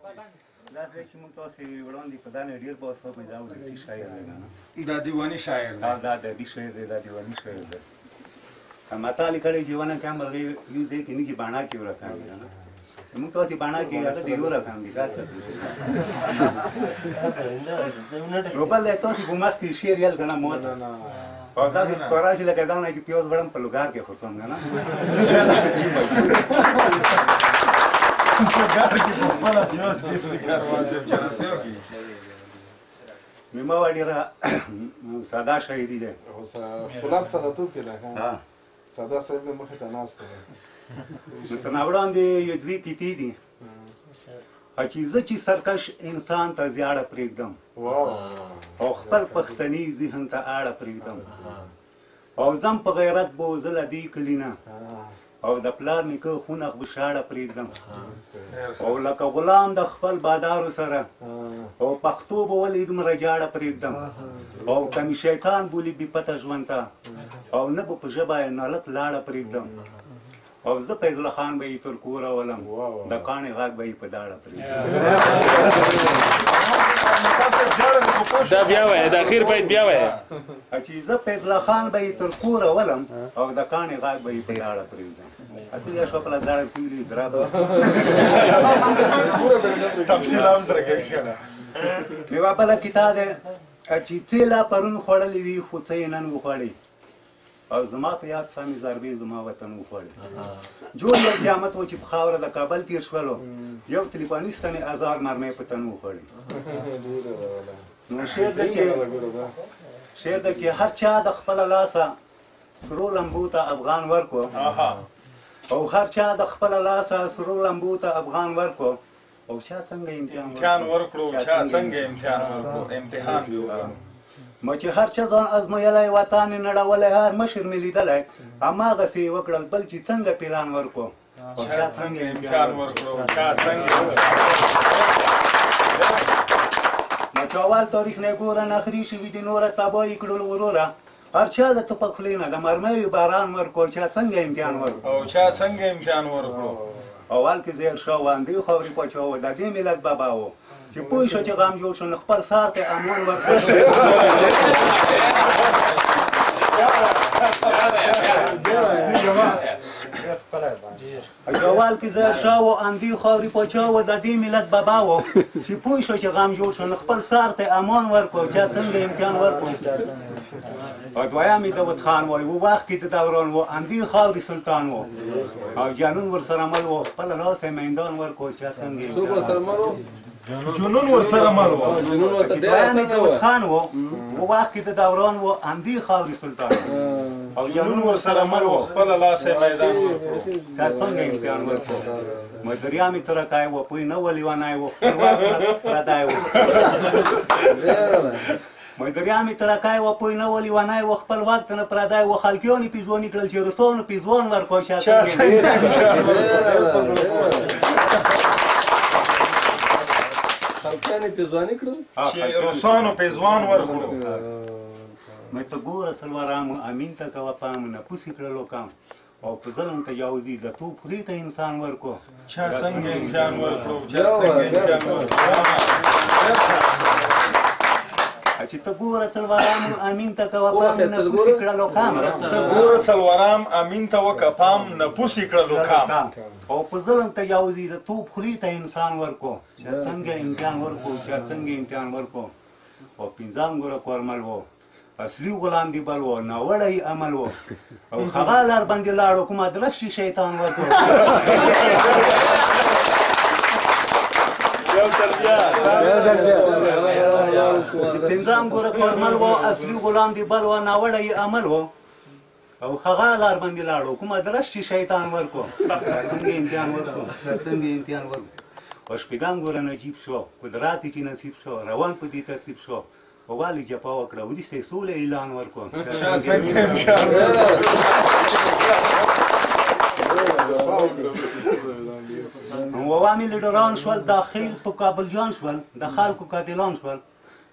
دا چې موږ تاسو وړاندې په دا نه ډېر بحث وکړو دا ولسي شاعر دی دا دیواني شاعر دی دا ادبي شاعر دی دا دیواني شاعر دی ماته لیکلی जीवन کې امر یو ځای کې نه کې باڼه کې ورته موږ تاسو باڼه کې هغه دی ورته هم دي دا نو بل تاسو کومه کې شعر یل کنه مو او دا چې قرآن چې لکه دا نه چې پیاز وړم په لوګار کې خو څنګه نه مما وړي ساده شاعري ده غلام ساداتو کې ده ساده صاحب د مخه ته ناست ده نو وړاندې یو دوی کیتی دي چې زه چې سرکش انسان ته زیاړه پرېږدم او خپل پښتني ذهن ته اړه پرېږدم او ځم په غیرت به زه له دې کلي نه او د پلار نیکه خونه بشاړه پرېږدم او لکه غلام د خپل بادارو سره او پښتو به ولې دومره جاړه پرېږدم او کمی شیطان بولي بې پته ژوند ته او نه به په ژبه یې نالت لاړه پرېږدم او زه فیض الله خان به یې تر کوره ولم د کاڼې غږ به یې په داړه پرېږدم دا بیا وایه د اخیر بیت بیا وایه چې زه فیض الله خان به یې تر کوره ولم او د کاڼې غږ به یې په داړه پرېږدم اته یا شو په داړه سیوري درابه تفصیل هم سره کوي کنه میوا بله کتاب ده چې تیلا پرون خوړلې وي خو څه یې نن وخوړې او زما په یاد سامي ضربې زما وطن وخوړې جوړ یو قیامت و چې په خاوره د کابل تېر شولو یو تلیفانیستانې ازار مرمۍ په تن وخوړې نو شعر ده چې هر چا د خپله لاسه سرو لمبو ته افغان ورکو او هر چا د خپله لاسه سرو لمبو ته افغان ورکو او چا څنګه امتحان ورکړو چا څنګه امتحان ورکړو امتحان دی وګورو ما چې هر چا ځان ازمویلی وطن یې نړولی هر مشر مې لیدلی هماغسې یې وکړل بل چې څنګه پلان ورکړو او چا څنګه امتحان ورکړو چا څنګه ما چې اول تاریخ نه ګوره نخري شوي دي نوره تباه یې کړل وروره هر چا د توپک خولې نه د مرمیو باران ورکړو چا څنګه امتحان ورکړو او چا څنګه امتحان ورکړو اول کې زیر شو واندې خاورې پاچا و د دې ملت بابا و چې پوه شو چې غم جوړ شو نو خپل سار ته امان ورکړ اول کې زیر شو واندې خاورې پاچا و د دې ملت بابا و چې پوه شو چې غم جوړ شو نو خپل سار ته امان ورکړ چې څنګه امتحان ورکړ او دویم داود خان وای و وخت کې د دوران و اندی خاوري سلطان و او جنون ورسره مل و خپل لاس میدان ورکو چې څنګه جنون ورسره مل و دویم داود خان و وخت کې د دوران و اندی خاوري سلطان او جنون ورسره مل و خپل لاس میدان ورکو چې څنګه امتحان ورکو مدریامي ترکای و پوی نه ولي ونای و خپل وخت پردای و مدریامي ترکای و پوی نه ولي ونای و خپل وخت نه پردای و خلکیونی پیزونی کړل چې روسونو پیزوان ورکو چې خلکیانی پیزوانی کړل چې روسانو پیزوان ورکړو مې ته ګوره څلورام امین ته کوه پام نه پوسې کړلو کام او په ظلم تجاوزي د توپ خولې ته انسان ورکو چا څنګه امتحان ورکړو چا څنګه امتحان ورکړو چې ته ګوره څلورام امین ته کوه پام نه پوسې کړلو کام ته ګوره څلورام امین ته وکه پام نه پوسې کړلو کام او په ظلم تجاوزي د توپ خولې ته انسان ورکو چې څنګه امتحان ورکو چې څنګه امتحان ورکو او پنځم ګوره کورمل و اصلي غلام دی بل و ناوړی عمل و او هغه لار باندې لاړو کوم ادرشي شیطان ورکو پنځم ګوره کورمل و اصلي غلام دی بل و ناوړی عمل و او هغه لار باندې لاړو کوم ادرشي شیطان ورکو څنګه امتحان ورکو څنګه امتحان ورکو او شپږم ګوره نجیب شو قدرت چې نصیب شو روان په دې ترتیب شو والي جپا وکړه وروسته یې سولې اعلان وکړ عوامي لیډران شول داخل په کابلیان شول د خلکو قاتلان شول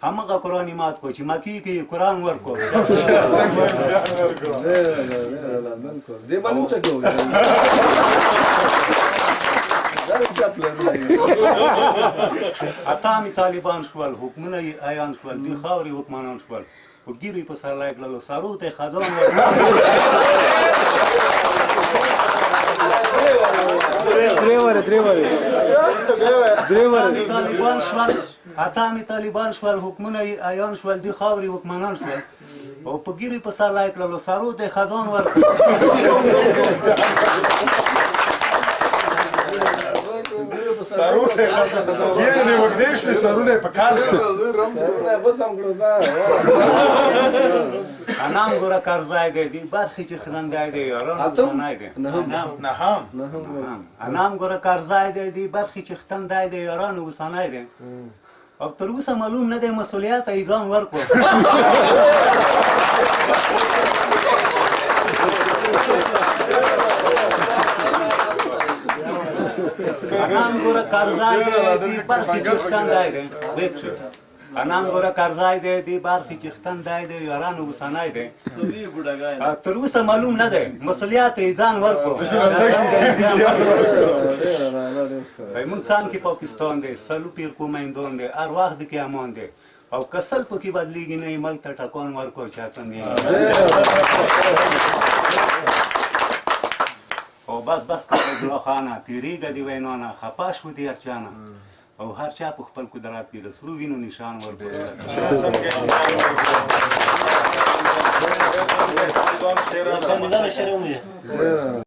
همغه قرآن مات کو چې مکی کې قرآن ورکو اتامي طالبان شول حکمونه یې عیان شول د خاورې حکمران شول خو ګیرو یې په سرلای کړلو سارو ته یې خزان اتامي طالبان شول حکمونه یې عیان شول د خاورې حکمران شول او په ګیرو یې په سرلای کړلو سارو ته یې خزان ورکړ سرونه یعنی وګدې شوې سرونه په کال انام ګوره کرزای دی دی برخې چې خلندای دی یارانو سنای دی نهم انام ګوره کرزای دی دی برخې چې ختندای دی یارانو وسنای دی او تر اوسه معلوم نه دی مسؤلیت یې ځان ورکړو انام ګوره کرزای دی دی برخې چې ختندای دی انام ګوره کرزای دی دی برخې چې ختندای دی یارانو وسنای دی تر اوسه معلوم نه دی مسؤلیت یې ځان ورکړو موږ څان کې پاکستان دی سلو پیر کومندون دی هر وخت کې امان دی او کسل پکې بدلیږي نه ملک ته ټکان ورکړو چاته نه او بس کړه خانه تیریږه دی وینانه خپه شو دی هرچانه او هر چا په خپل قدرت کې د سرو وینو نشان ورکړو